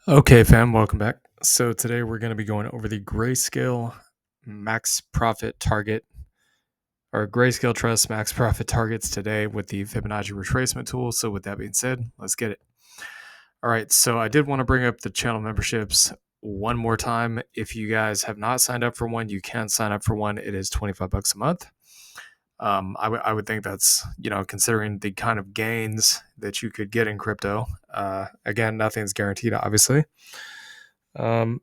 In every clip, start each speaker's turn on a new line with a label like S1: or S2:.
S1: Okay, fam, welcome back. So today we're going to be going over the Grayscale max profit target or Grayscale Trust max profit targets today with the Fibonacci retracement tool. So with that being said, let's get it. All right, so I did want to bring up the channel memberships one more time. If you guys have not signed up for one, you can sign up for one. It is $25 a month. I would think that's, considering the kind of gains that you could get in crypto. Again, nothing's guaranteed, obviously. Um,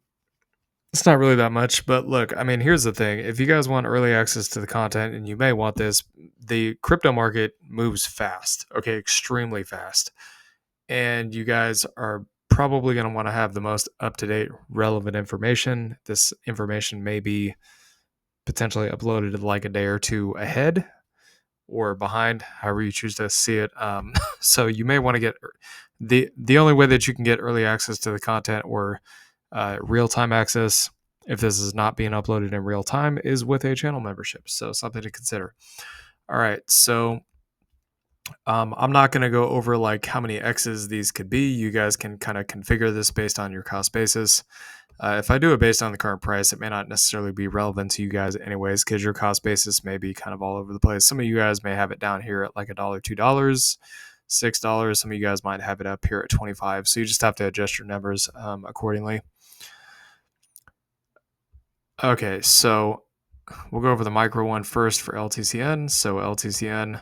S1: It's not really that much, but look, I mean, here's the thing. If you guys want early access to the content, and you may want this, the crypto market moves fast, okay, extremely fast. And you guys are probably going to want to have the most up to date, relevant information. This information may be potentially uploaded like a day or two ahead or behind, however you choose to see it. So you may want to get the only way that you can get early access to the content or real time access, if this is not being uploaded in real time, is with a channel membership. So something to consider. All right, so I'm not going to go over like how many X's these could be. You guys can kind of configure this based on your cost basis. If I do it based on the current price, it may not necessarily be relevant to you guys anyways, because your cost basis may be kind of all over the place. Some of you guys may have it down here at like $1, $2, $6. Some of you guys might have it up here at 25. So you just have to adjust your numbers accordingly. Okay, so we'll go over the micro one first for LTCN. So LTCN,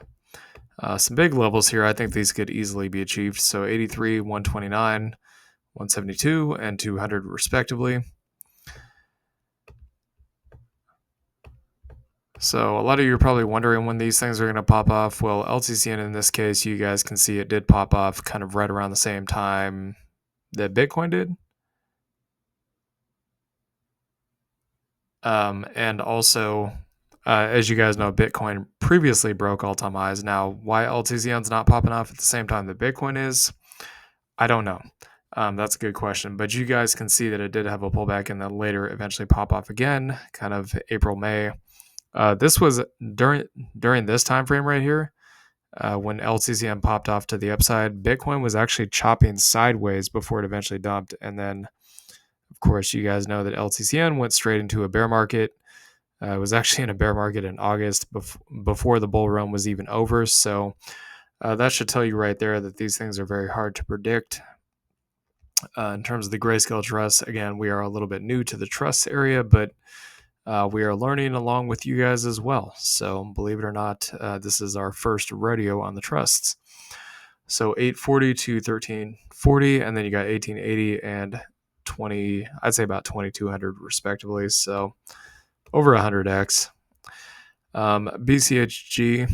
S1: some big levels here. I think these could easily be achieved. So 83, 129, 172, and 200 respectively. So a lot of you are probably wondering when these things are going to pop off. Well, LTCN in this case, you guys can see it did pop off kind of right around the same time that Bitcoin did. And also, as you guys know, Bitcoin previously broke all-time highs. Now, why LTCN's not popping off at the same time that Bitcoin is, I don't know. That's a good question. But you guys can see that it did have a pullback and then later eventually pop off again, kind of April, May. This was during this time frame right here. When LTCM popped off to the upside, Bitcoin was actually chopping sideways before it eventually dumped. And then, of course, you guys know that LTCN went straight into a bear market. It was actually in a bear market in August before the bull run was even over. So that should tell you right there that these things are very hard to predict. In terms of the Grayscale Trust, again, we are a little bit new to the trust area, but we are learning along with you guys as well. So believe it or not, this is our first rodeo on the trusts. So 840 to 1340, and then you got 1880 and 20, I'd say about 2200 respectively. So over 100x. BCHG,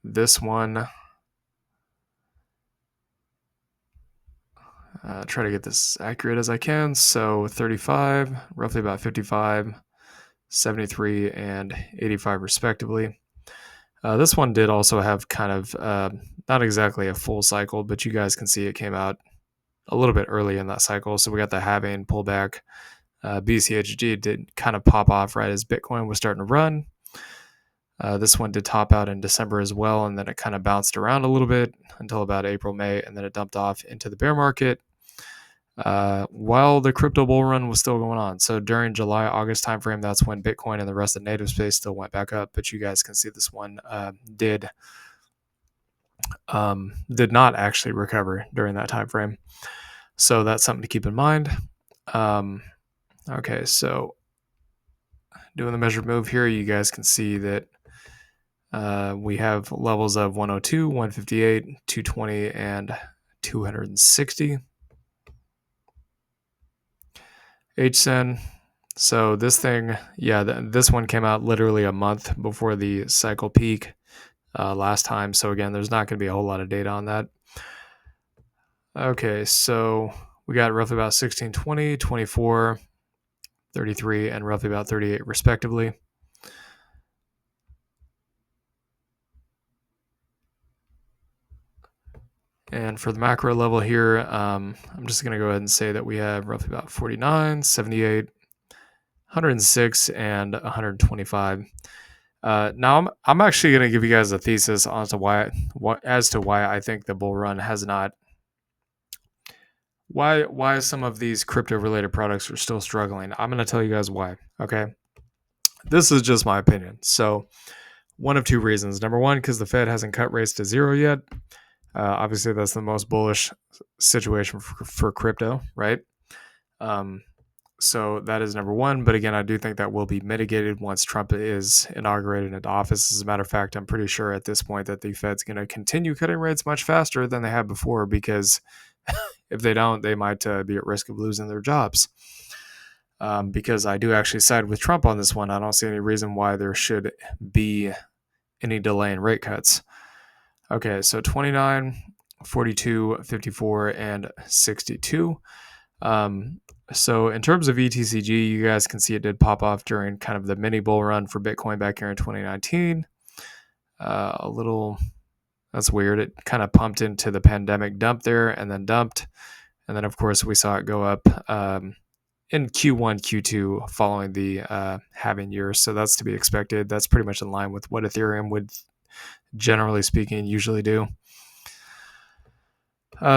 S1: this one, try to get this accurate as I can. So 35, roughly about 55, 73, and 85 respectively. This one did also have kind of not exactly a full cycle, but you guys can see it came out a little bit early in that cycle. So we got the halving pullback. BCHG did kind of pop off right as Bitcoin was starting to run. This one did top out in December as well, and then it kind of bounced around a little bit until about April, May, and then it dumped off into the bear market while the crypto bull run was still going on. So during July, August timeframe, that's when Bitcoin and the rest of the native space still went back up. But you guys can see this one did not actually recover during that time frame. So that's something to keep in mind. Okay, so doing the measured move here, you guys can see that we have levels of 102, 158, 220, and 260. HSEN. So this thing, yeah, this one came out literally a month before the cycle peak last time. So again, there's not going to be a whole lot of data on that. Okay, so we got roughly about 16, 20, 24, 33, and roughly about 38 respectively. And for the macro level here, I'm just going to go ahead and say that we have roughly about 49, 78, 106, and 125. Now I'm actually going to give you guys a thesis as to why I think the bull run has not why some of these crypto related products are still struggling. I'm going to tell you guys why. Okay. This is just my opinion. So, one of two reasons. Number one, because the Fed hasn't cut rates to zero yet. Obviously, that's the most bullish situation for crypto, right? Um, so that is number one. But again, I do think that will be mitigated once Trump is inaugurated into office. As a matter of fact, I'm pretty sure at this point that the Fed's going to continue cutting rates much faster than they have before, because if they don't, they might be at risk of losing their jobs. Because I do actually side with Trump on this one. I don't see any reason why there should be any delay in rate cuts. Okay, so 29, 42, 54, and 62. So in terms of ETCG, you guys can see it did pop off during kind of the mini bull run for Bitcoin back here in 2019. That's weird. It kind of pumped into the pandemic dump there and then dumped. And then, of course, we saw it go up in Q1, Q2 following the halving year. So that's to be expected. That's pretty much in line with what Ethereum would, generally speaking, usually do.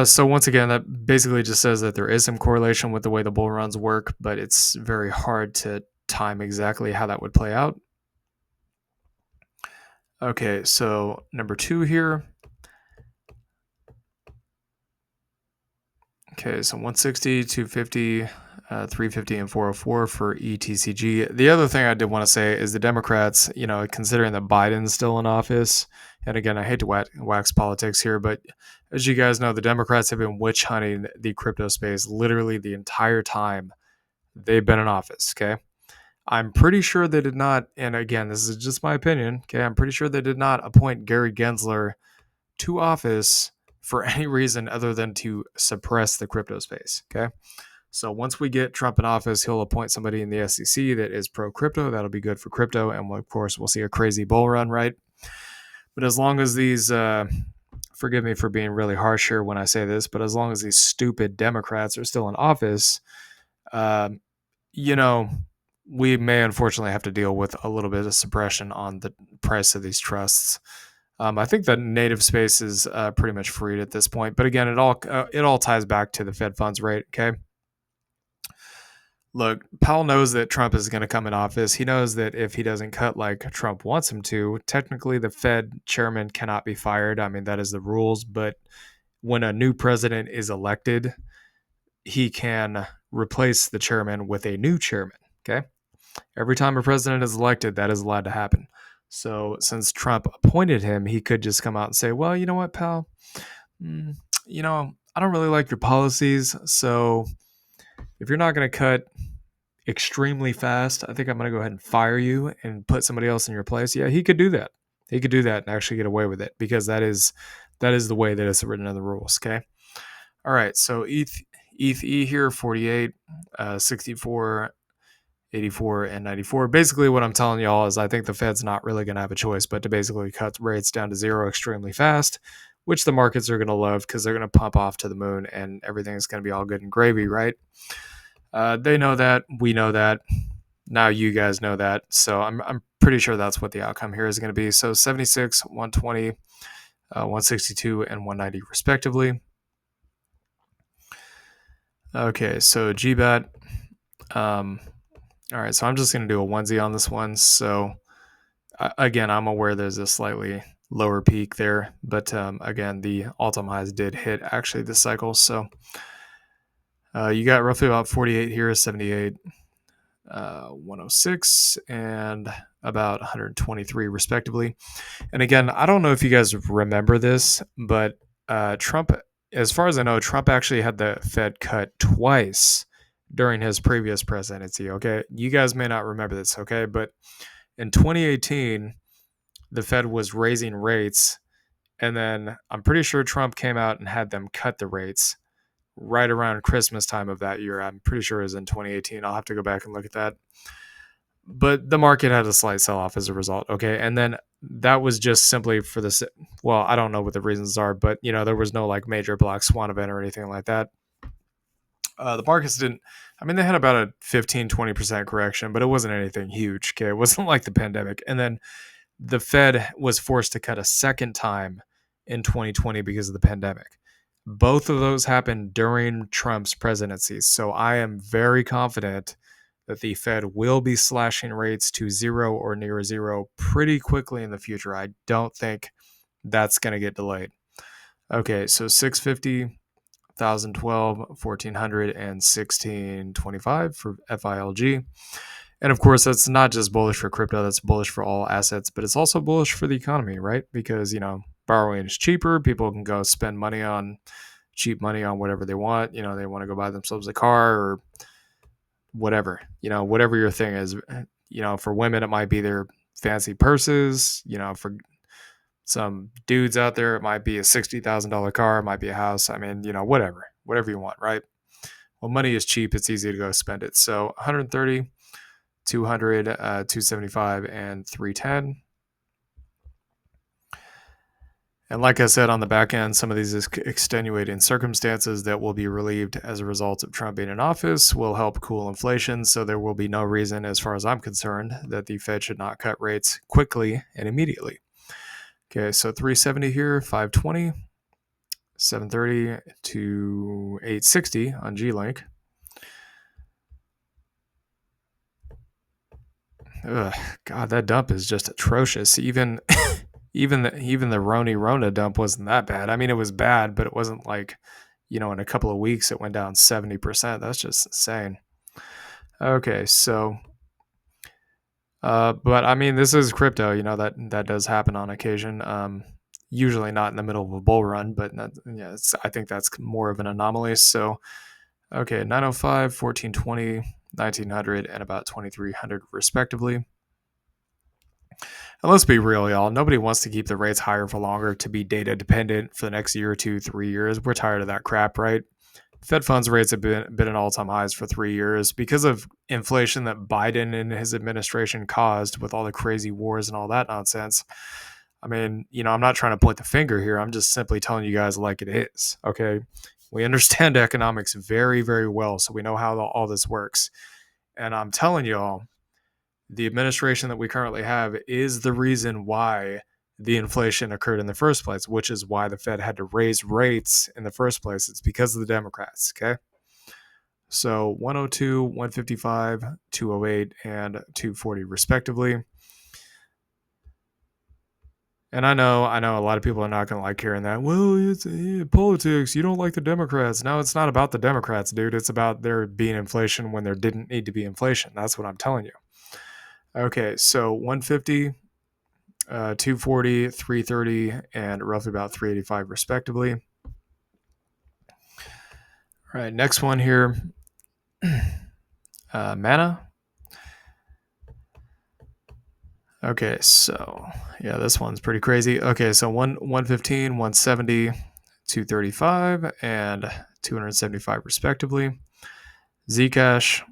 S1: So once again, that basically just says that there is some correlation with the way the bull runs work, but it's very hard to time exactly how that would play out. Okay, so number 2 here. Okay, so 160, 250, 350, and 404 for ETCG. The other thing I did want to say is the Democrats, considering that Biden's still in office, and again, I hate to wax politics here, but as you guys know, the Democrats have been witch hunting the crypto space literally the entire time they've been in office, okay? I'm pretty sure they did not, and again, this is just my opinion, okay? I'm pretty sure they did not appoint Gary Gensler to office for any reason other than to suppress the crypto space, okay? So once we get Trump in office, he'll appoint somebody in the SEC that is pro-crypto. That'll be good for crypto, and of course, we'll see a crazy bull run, right? But as long as these, forgive me for being really harsh here when I say this, but as long as these stupid Democrats are still in office, we may unfortunately have to deal with a little bit of suppression on the price of these trusts. I think the native space is pretty much freed at this point, but again, it all ties back to the Fed funds rate. Okay, look, Powell knows that Trump is going to come in office. He knows that if he doesn't cut like Trump wants him to, technically the Fed chairman cannot be fired. I mean, that is the rules, but when a new president is elected, he can replace the chairman with a new chairman. Okay, every time a president is elected, that is allowed to happen. So since Trump appointed him, he could just come out and say, well, you know what, pal? I don't really like your policies. So if you're not going to cut extremely fast, I think I'm going to go ahead and fire you and put somebody else in your place. Yeah, he could do that. He could do that and actually get away with it, because that is the way that it's written in the rules. Okay. All right. So ETH here, 48, 64, 84, and 94. Basically, what I'm telling y'all is I think the Fed's not really going to have a choice but to basically cut rates down to zero extremely fast, which the markets are going to love because they're going to pump off to the moon and everything's going to be all good and gravy, right? They know that. We know that. Now you guys know that. So I'm pretty sure that's what the outcome here is going to be. So 76, 120, 162, and 190 respectively. Okay, so GBAT. All right, so I'm just going to do a onesie on this one. So again, I'm aware there's a slightly lower peak there, but again, the all-time highs did hit actually this cycle. So you got roughly about 48 here, 78, 106, and about 123 respectively. And again, I don't know if you guys remember this, but Trump, as far as I know, Trump actually had the Fed cut twice during his previous presidency. Okay, you guys may not remember this. Okay, but in 2018, the Fed was raising rates, and then I'm pretty sure Trump came out and had them cut the rates right around Christmas time of that year. I'm pretty sure it was in 2018. I'll have to go back and look at that. But the market had a slight sell-off as a result. Okay, and then that was just simply for this. Well, I don't know what the reasons are, but there was no like major black swan event or anything like that. The markets didn't, they had about a 15-20% correction, but it wasn't anything huge. Okay, it wasn't like the pandemic. And then the Fed was forced to cut a second time in 2020 because of the pandemic. Both of those happened during Trump's presidency. So I am very confident that the Fed will be slashing rates to zero or near zero pretty quickly in the future. I don't think that's going to get delayed. Okay, so 650, 1012, 1400, and 1625 for FILG. And of course, that's not just bullish for crypto, that's bullish for all assets, but it's also bullish for the economy, right? Because, borrowing is cheaper. People can go spend money on cheap money on whatever they want. They want to go buy themselves a car or whatever, whatever your thing is. For women, it might be their fancy purses. For some dudes out there, it might be a $60,000 car, it might be a house. I mean, whatever you want, right? Well, money is cheap. It's easy to go spend it. So 130, 200, 275, and 310. And like I said, on the back end, some of these extenuating circumstances that will be relieved as a result of Trump being in office will help cool inflation. So there will be no reason, as far as I'm concerned, that the Fed should not cut rates quickly and immediately. Okay, so 370 here, 520, 730 to 860 on G-Link. Ugh, God, that dump is just atrocious. Even the Rona dump wasn't that bad. I mean, it was bad, but it wasn't like, in a couple of weeks it went down 70%. That's just insane. Okay, so but I mean, this is crypto, that does happen on occasion. Usually not in the middle of a bull run, but I think that's more of an anomaly. So okay, 905, 1420, 1900, and about 2300 respectively. And let's be real, y'all. Nobody wants to keep the rates higher for longer to be data dependent for the next year or 2, 3 years. We're tired of that crap, right? Fed funds rates have been at all-time highs for 3 years because of inflation that Biden and his administration caused with all the crazy wars and all that nonsense. I mean, I'm not trying to point the finger here. I'm just simply telling you guys like it is, okay? We understand economics very, very well, so we know how all this works. And I'm telling y'all, the administration that we currently have is the reason why the inflation occurred in the first place, which is why the Fed had to raise rates in the first place. It's because of the Democrats, okay? So 102, 155, 208, and 240 respectively. And I know a lot of people are not going to like hearing that. Well, it's politics. You don't like the Democrats. No, it's not about the Democrats, dude. It's about there being inflation when there didn't need to be inflation. That's what I'm telling you. Okay, so 150, 240, 330, and roughly about 385 respectively. All right, next one here. Mana. Okay, so yeah, this one's pretty crazy. Okay, so 115, 170, 235, and 275 respectively. Zcash.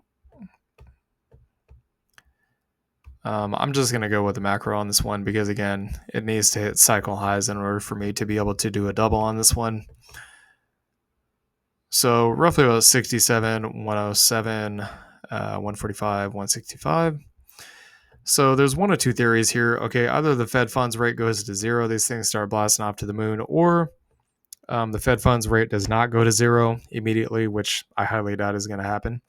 S1: I'm just going to go with the macro on this one because, again, it needs to hit cycle highs in order for me to be able to do a double on this one. So roughly about 67, 107, 145, 165. So there's one of two theories here. Okay, either the Fed funds rate goes to zero, these things start blasting off to the moon, or the Fed funds rate does not go to zero immediately, which I highly doubt is going to happen.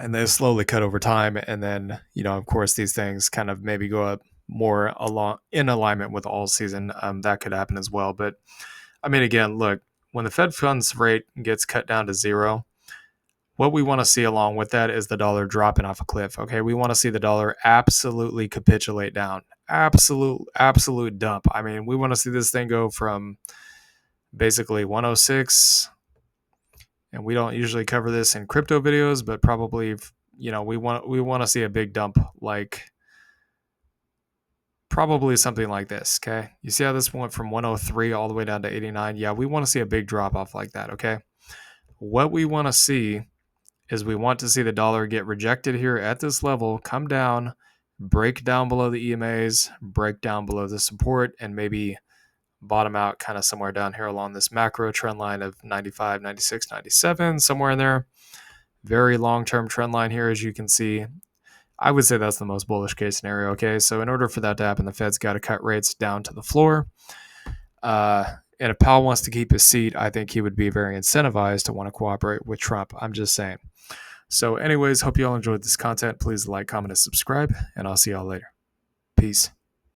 S1: And they slowly cut over time. And then, of course, these things kind of maybe go up more in alignment with all season. That could happen as well. But I mean, again, look, when the Fed funds rate gets cut down to zero, what we want to see along with that is the dollar dropping off a cliff. Okay, we want to see the dollar absolutely capitulate down. Absolute dump. I mean, we want to see this thing go from basically 106, and we don't usually cover this in crypto videos, but probably, we want to see a big dump, like probably something like this. Okay, you see how this went from 103 all the way down to 89? Yeah, we want to see a big drop off like that. Okay, what we want to see is we want to see the dollar get rejected here at this level, come down, break down below the EMAs, break down below the support, and maybe bottom out kind of somewhere down here along this macro trend line of 95, 96, 97, somewhere in there. Very long-term trend line here, as you can see. I would say that's the most bullish case scenario, okay? So in order for that to happen, the Fed's got to cut rates down to the floor. And if Powell wants to keep his seat, I think he would be very incentivized to want to cooperate with Trump. I'm just saying. So anyways, hope you all enjoyed this content. Please like, comment, and subscribe, and I'll see y'all later. Peace.